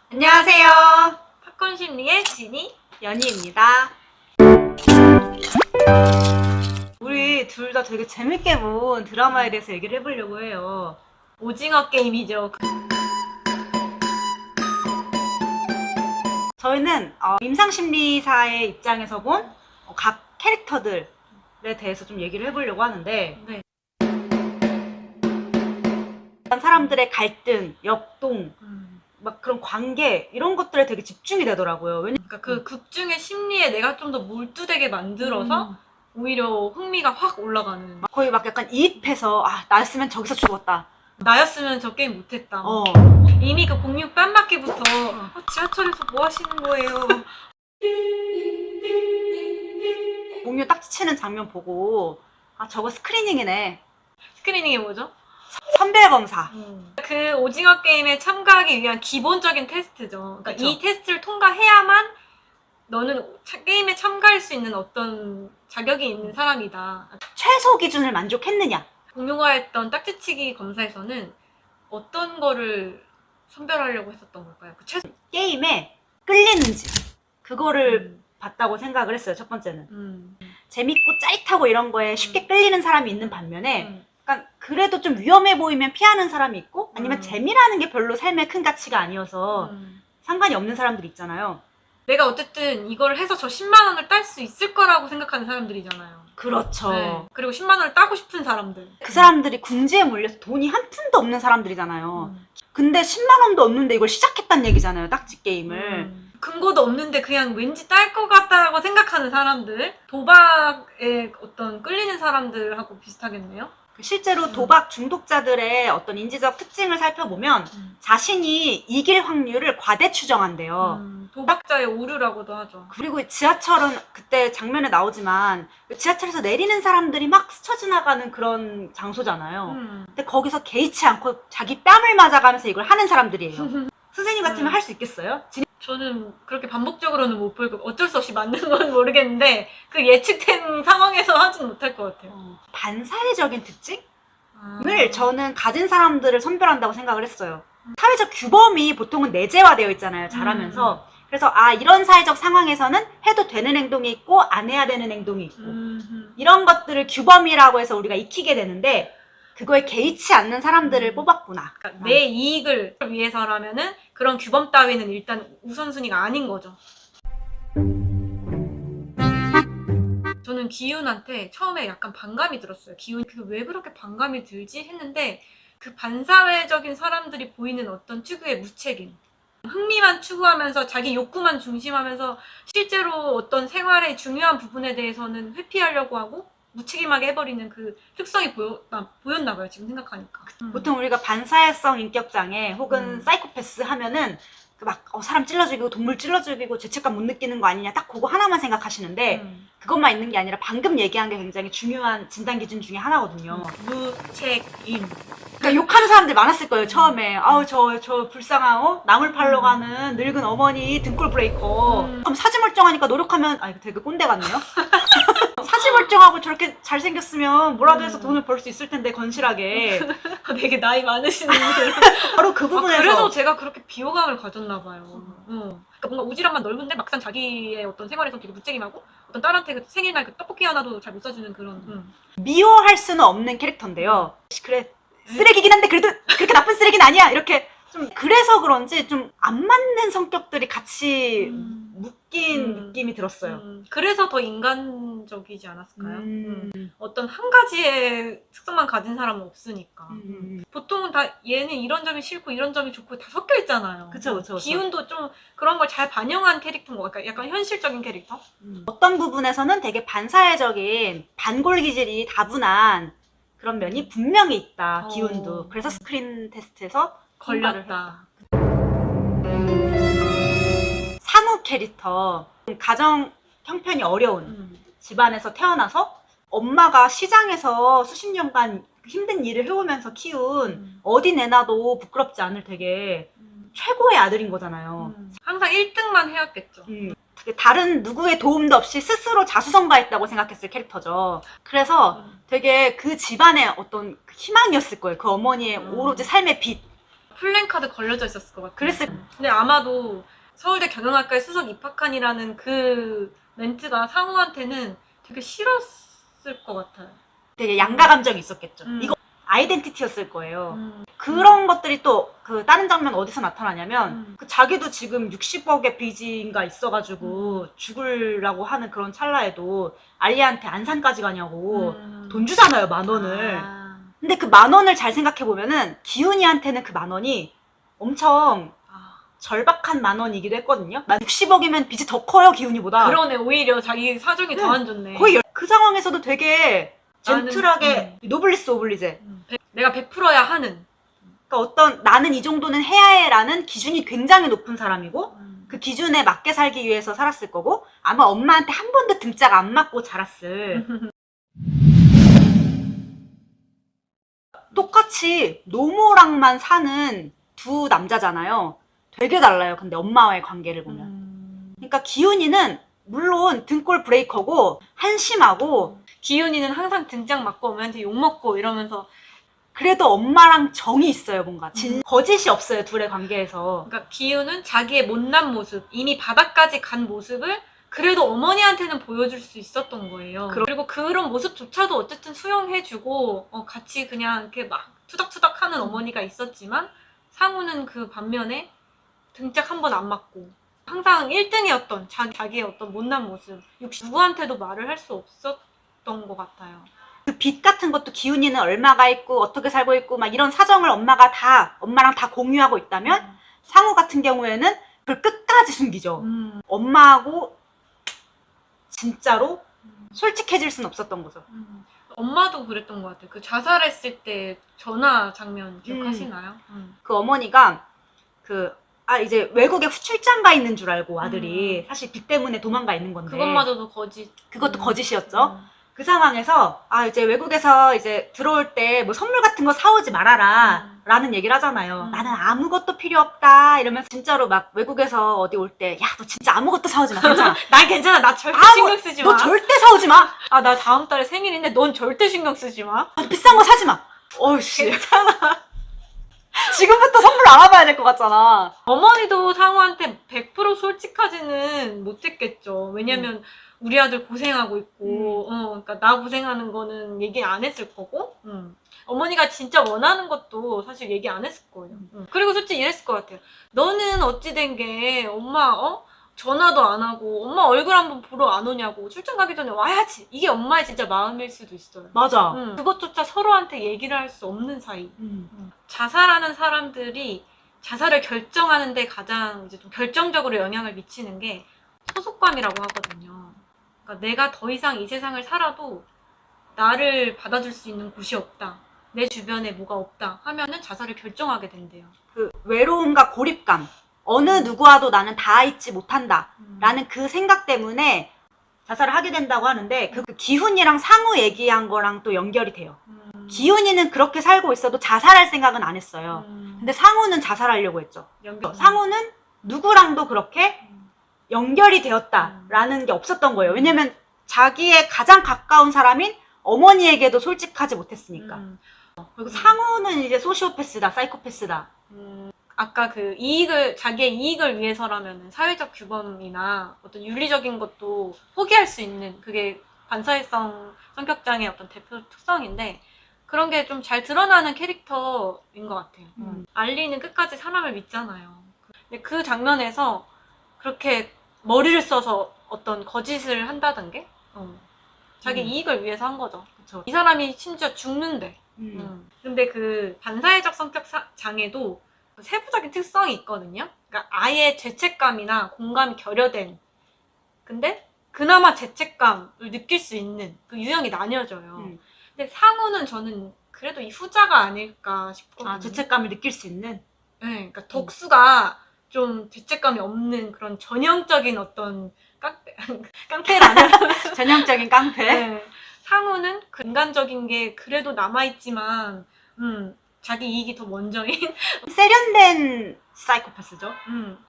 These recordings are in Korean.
안녕하세요. 팝콘 심리의 지니? 연희입니다. 우리 둘 다 되게 재밌게 본 드라마에 대해서 얘기를 해보려고 해요. 오징어 게임이죠. 저희는 임상심리사의 입장에서 본 각 캐릭터들에 대해서 좀 얘기를 해보려고 하는데, 네. 사람들의 갈등, 역동, 막 그런 관계 이런 것들에 되게 집중이 되더라고요. 그러니까 그 극 중의 심리에 내가 좀 더 몰두되게 만들어서 오히려 흥미가 확 올라가는. 거의 막 약간 이입해서 나였으면 저기서 죽었다. 나였으면 저 게임 못했다. 이미 그 공유 뺨맞기부터 지하철에서 뭐 하시는 거예요? 공유 딱지 치는 장면 보고 저거 스크리닝이네. 스크리닝이 뭐죠? 선별검사. 그 오징어 게임에 참가하기 위한 기본적인 테스트죠. 그러니까 그쵸. 이 테스트를 통과해야만 너는 게임에 참가할 수 있는 어떤 자격이 있는 사람이다. 최소 기준을 만족했느냐. 공유가 했던 딱지치기 검사에서는 어떤 거를 선별하려고 했었던 걸까요? 그 최소. 게임에 끌리는지 그거를 봤다고 생각을 했어요. 첫 번째는 재밌고 짜릿하고 이런 거에 쉽게 끌리는 사람이 있는 반면에 그러니까 그래도 좀 위험해 보이면 피하는 사람이 있고 아니면 재미라는 게 별로 삶의 큰 가치가 아니어서 상관이 없는 사람들이 있잖아요. 내가 어쨌든 이걸 해서 저 10만 원을 딸 수 있을 거라고 생각하는 사람들이잖아요. 그렇죠. 네. 그리고 10만 원을 따고 싶은 사람들. 그 사람들이 궁지에 몰려서 돈이 한 푼도 없는 사람들이잖아요. 근데 10만 원도 없는데 이걸 시작했단 얘기잖아요. 딱지 게임을. 근거도 없는데 그냥 왠지 딸 것 같다고 생각하는 사람들. 도박에 어떤 끌리는 사람들하고 비슷하겠네요. 실제로 도박 중독자들의 어떤 인지적 특징을 살펴보면 자신이 이길 확률을 과대 추정한대요. 도박자의 오류라고도 하죠. 그리고 지하철은 그때 장면에 나오지만 지하철에서 내리는 사람들이 막 스쳐 지나가는 그런 장소잖아요. 근데 거기서 개의치 않고 자기 뺨을 맞아가면서 이걸 하는 사람들이에요. 선생님 같으면 할 수 있겠어요? 저는 그렇게 반복적으로는 못 보이고 어쩔 수 없이 맞는 건 모르겠는데 그 예측된 상황에서 하진 못할 것 같아요. 반사회적인 특징을 저는 가진 사람들을 선별한다고 생각을 했어요. 사회적 규범이 보통은 내재화되어 있잖아요. 잘하면서. 그래서 이런 사회적 상황에서는 해도 되는 행동이 있고 안 해야 되는 행동이 있고 이런 것들을 규범이라고 해서 우리가 익히게 되는데 그거에 개의치 않는 사람들을 뽑았구나. 그러니까 내 이익을 위해서라면은 그런 규범 따위는 일단 우선순위가 아닌 거죠. 저는 기훈한테 처음에 약간 반감이 들었어요. 기훈이 왜 그렇게 반감이 들지 했는데 그 반사회적인 사람들이 보이는 어떤 특유의 무책임. 흥미만 추구하면서 자기 욕구만 중심하면서 실제로 어떤 생활의 중요한 부분에 대해서는 회피하려고 하고 무책임하게 해버리는 그 특성이 보였나 봐요. 지금 생각하니까. 보통 우리가 반사회성 인격장애 혹은 사이코패스 하면은 막 사람 찔러 죽이고 동물 찔러 죽이고 죄책감 못 느끼는 거 아니냐 딱 그거 하나만 생각하시는데 그것만 있는 게 아니라 방금 얘기한 게 굉장히 중요한 진단 기준 중에 하나거든요. 무책임. 그러니까 욕하는 사람들 많았을 거예요. 처음에 저 불쌍한 나물 팔러 가는 늙은 어머니 등골 브레이커. 그럼 사지 멀쩡하니까 노력하면 이거 되게 꼰대 같네요. 사지 멀쩡하고 저렇게 잘생겼으면 뭐라도 해서 돈을 벌 수 있을 텐데 건실하게. 되게 나이 많으시는 분들. 바로 그 부분에서 그래서 제가 그렇게 비호감을 가졌나 봐요. 그러니까 뭔가 우지랑만 넓은데 막상 자기의 어떤 생활에서 되게 무책임하고 어떤 딸한테 그 생일날 그 떡볶이 하나도 잘 못 사주는 그런. 미워할 수는 없는 캐릭터인데요. 그래 쓰레기긴 한데 그래도 그렇게 나쁜 쓰레기는 아니야. 이렇게 좀 그래서 그런지 좀 안 맞는 성격들이 같이 묶인 느낌이 들었어요. 그래서 더 인간적이지 않았을까요? 어떤 한 가지의 특성만 가진 사람은 없으니까. 보통은 다 얘는 이런 점이 싫고 이런 점이 좋고 다 섞여 있잖아요. 그쵸. 기훈도 좀 그런 걸 잘 반영한 캐릭터인 것 같아요. 약간 현실적인 캐릭터? 어떤 부분에서는 되게 반사회적인 반골 기질이 다분한 그런 면이 분명히 있다. 기훈도. 그래서 스크린 테스트에서 걸렸다. 사무 캐릭터. 가정 형편이 어려운 집안에서 태어나서 엄마가 시장에서 수십 년간 힘든 일을 해오면서 키운 어디 내놔도 부끄럽지 않을 되게 최고의 아들인 거잖아요. 항상 1등만 해왔겠죠. 다른 누구의 도움도 없이 스스로 자수성가했다고 생각했을 캐릭터죠. 그래서 되게 그 집안의 어떤 희망이었을 거예요. 그 어머니의 오로지 삶의 빛. 플랜카드 걸려져 있었을 것 같아요. 그랬을 근데 아마도 서울대 경영학과에 수석 입학한이라는 그 멘트가 상우한테는 되게 싫었을 것 같아요. 되게 양가 감정이 있었겠죠. 이거 아이덴티티였을 거예요. 그런 것들이 또 그 다른 장면 어디서 나타나냐면 그 자기도 지금 60억의 빚인가 있어가지고 죽으려고 하는 그런 찰나에도 알리한테 안산까지 가냐고 돈 주잖아요, 10,000원을. 아. 근데 그 10,000원을 잘 생각해보면은 기훈이한테는 그 10,000원이 엄청 절박한 10,000원이기도 했거든요. 60억이면 빚이 더 커요, 기훈이보다. 그러네. 오히려 자기 사정이 더 안 좋네. 거의 그 상황에서도 되게 나는, 젠틀하게 노블리스 오블리제. 내가 베풀어야 하는. 그러니까 어떤 나는 이 정도는 해야 해라는 기준이 굉장히 높은 사람이고 그 기준에 맞게 살기 위해서 살았을 거고 아마 엄마한테 한 번도 등짝 안 맞고 자랐을. 똑같이 노모랑만 사는 두 남자잖아요. 되게 달라요. 근데 엄마와의 관계를 보면. 그러니까 기훈이는 물론 등골 브레이커고 한심하고 기훈이는 항상 등짝 맞고 엄마한테 욕먹고 이러면서 그래도 엄마랑 정이 있어요. 뭔가 거짓이 없어요. 둘의 관계에서. 그러니까 기훈은 자기의 못난 모습, 이미 바닥까지 간 모습을 그래도 어머니한테는 보여줄 수 있었던 거예요. 그리고 그런 모습조차도 어쨌든 수용해주고 같이 그냥 이렇게 막 투닥투닥 하는 어머니가 있었지만 상우는 그 반면에 등짝 한 번 안 맞고 항상 1등이었던 자기의 어떤 못난 모습, 누구한테도 말을 할 수 없었던 것 같아요. 그 빚 같은 것도 기훈이는 얼마가 있고 어떻게 살고 있고 막 이런 사정을 엄마랑 다 공유하고 있다면 상우 같은 경우에는 그걸 끝까지 숨기죠. 엄마하고 진짜로 솔직해질 순 없었던 거죠. 엄마도 그랬던 것 같아요. 그 자살했을 때 전화 장면 기억하시나요? 그 어머니가 이제 외국에 출장 가 있는 줄 알고 아들이 사실 빚 때문에 도망가 있는 건데 그것마저도 거짓. 그것도 거짓이었죠. 그 상황에서 이제 외국에서 이제 들어올 때 뭐 선물 같은 거 사오지 말아라 라는 얘기를 하잖아요. 나는 아무것도 필요 없다 이러면서 진짜로 막 외국에서 어디 올 때 야 너 진짜 아무것도 사오지 마. 괜찮아. 난 괜찮아. 나 절대 신경 쓰지 마. 너 절대 사오지 마. 나 다음 달에 생일인데 넌 절대 신경 쓰지 마. 비싼 거 사지 마. 어이씨. 괜찮아. 지금부터 선물 알아봐야 될 것 같잖아. 어머니도 상우한테 100% 솔직하지는 못했겠죠. 왜냐면 우리 아들 고생하고 있고 그러니까 나 고생하는 거는 얘기 안 했을 거고 어머니가 진짜 원하는 것도 사실 얘기 안 했을 거예요. 그리고 솔직히 이랬을 것 같아요. 너는 어찌 된 게 엄마 전화도 안 하고 엄마 얼굴 한번 보러 안 오냐고 출장 가기 전에 와야지. 이게 엄마의 진짜 마음일 수도 있어요. 맞아. 그것조차 서로한테 얘기를 할 수 없는 사이. 자살하는 사람들이 자살을 결정하는 데 가장 이제 좀 결정적으로 영향을 미치는 게 소속감이라고 하거든요. 그러니까 내가 더 이상 이 세상을 살아도 나를 받아줄 수 있는 곳이 없다. 내 주변에 뭐가 없다 하면은 자살을 결정하게 된대요. 그 외로움과 고립감. 어느 누구와도 나는 닿아있지 못한다. 라는 그 생각 때문에 자살을 하게 된다고 하는데 그 기훈이랑 상우 얘기한 거랑 또 연결이 돼요. 기훈이는 그렇게 살고 있어도 자살할 생각은 안 했어요. 근데 상우는 자살하려고 했죠. 상우는 누구랑도 그렇게 연결이 되었다라는 게 없었던 거예요. 왜냐면 자기의 가장 가까운 사람인 어머니에게도 솔직하지 못했으니까. 그리고 상우는 이제 소시오패스다, 사이코패스다. 아까 그 자기의 이익을 위해서라면 사회적 규범이나 어떤 윤리적인 것도 포기할 수 있는 그게 반사회성 성격장애의 어떤 대표 특성인데 그런 게 좀 잘 드러나는 캐릭터인 것 같아요. 알리는 끝까지 사람을 믿잖아요. 근데 그 장면에서 그렇게 머리를 써서 어떤 거짓을 한다던 게 자기 이익을 위해서 한 거죠. 그쵸. 이 사람이 심지어 죽는데. 근데 그 반사회적 성격 장애도 세부적인 특성이 있거든요. 그러니까 아예 죄책감이나 공감이 결여된. 근데 그나마 죄책감을 느낄 수 있는 그 유형이 나뉘어져요. 근데 상우는 저는 그래도 이 후자가 아닐까 싶거든요. 죄책감을 느낄 수 있는? 네, 그러니까 덕수가 좀 죄책감이 없는 그런 전형적인 어떤 깡패라는 전형적인 깡패? 네. 상우는 그 인간적인 게 그래도 남아있지만 자기 이익이 더 먼저인 세련된 사이코패스죠.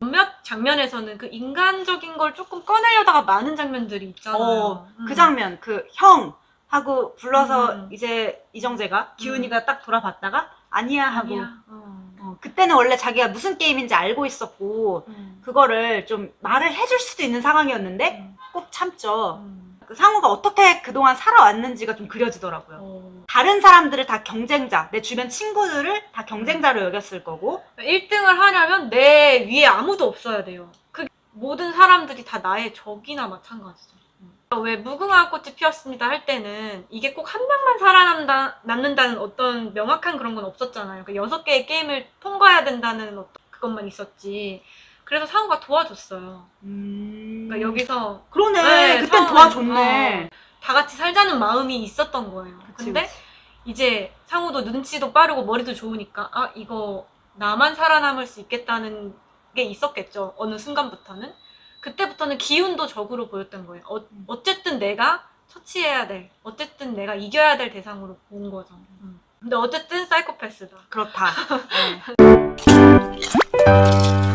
몇몇 장면에서는 그 인간적인 걸 조금 꺼내려다가 많은 장면들이 있잖아요. 그 장면, 그 형 하고 불러서 이제 이정재가 기훈이가 딱 돌아봤다가 아니야 하고 아니야. 그때는 원래 자기가 무슨 게임인지 알고 있었고 그거를 좀 말을 해줄 수도 있는 상황이었는데 꼭 참죠. 그 상우가 어떻게 그동안 살아왔는지가 좀 그려지더라고요. 다른 사람들을 다 경쟁자, 내 주변 친구들을 다 경쟁자로 여겼을 거고 1등을 하려면 내 위에 아무도 없어야 돼요. 그 모든 사람들이 다 나의 적이나 마찬가지죠. 왜 무궁화 꽃이 피었습니다 할 때는 이게 꼭 한 명만 살아남는다는 어떤 명확한 그런 건 없었잖아요. 그 6개의 게임을 통과해야 된다는 어떤 그것만 있었지. 그래서 상우가 도와줬어요. 그러니까 여기서 그러네. 네, 그땐 처음에, 도와줬네. 다 같이 살자는 마음이 있었던 거예요. 그치, 근데 그치. 이제 상우도 눈치도 빠르고 머리도 좋으니까 아 이거 나만 살아남을 수 있겠다는 게 있었겠죠. 어느 순간부터는. 그때부터는 기운도 적으로 보였던 거예요. 어쨌든 내가 처치해야 될, 어쨌든 내가 이겨야 될 대상으로 본 거죠. 근데 어쨌든 사이코패스다. 그렇다. 네.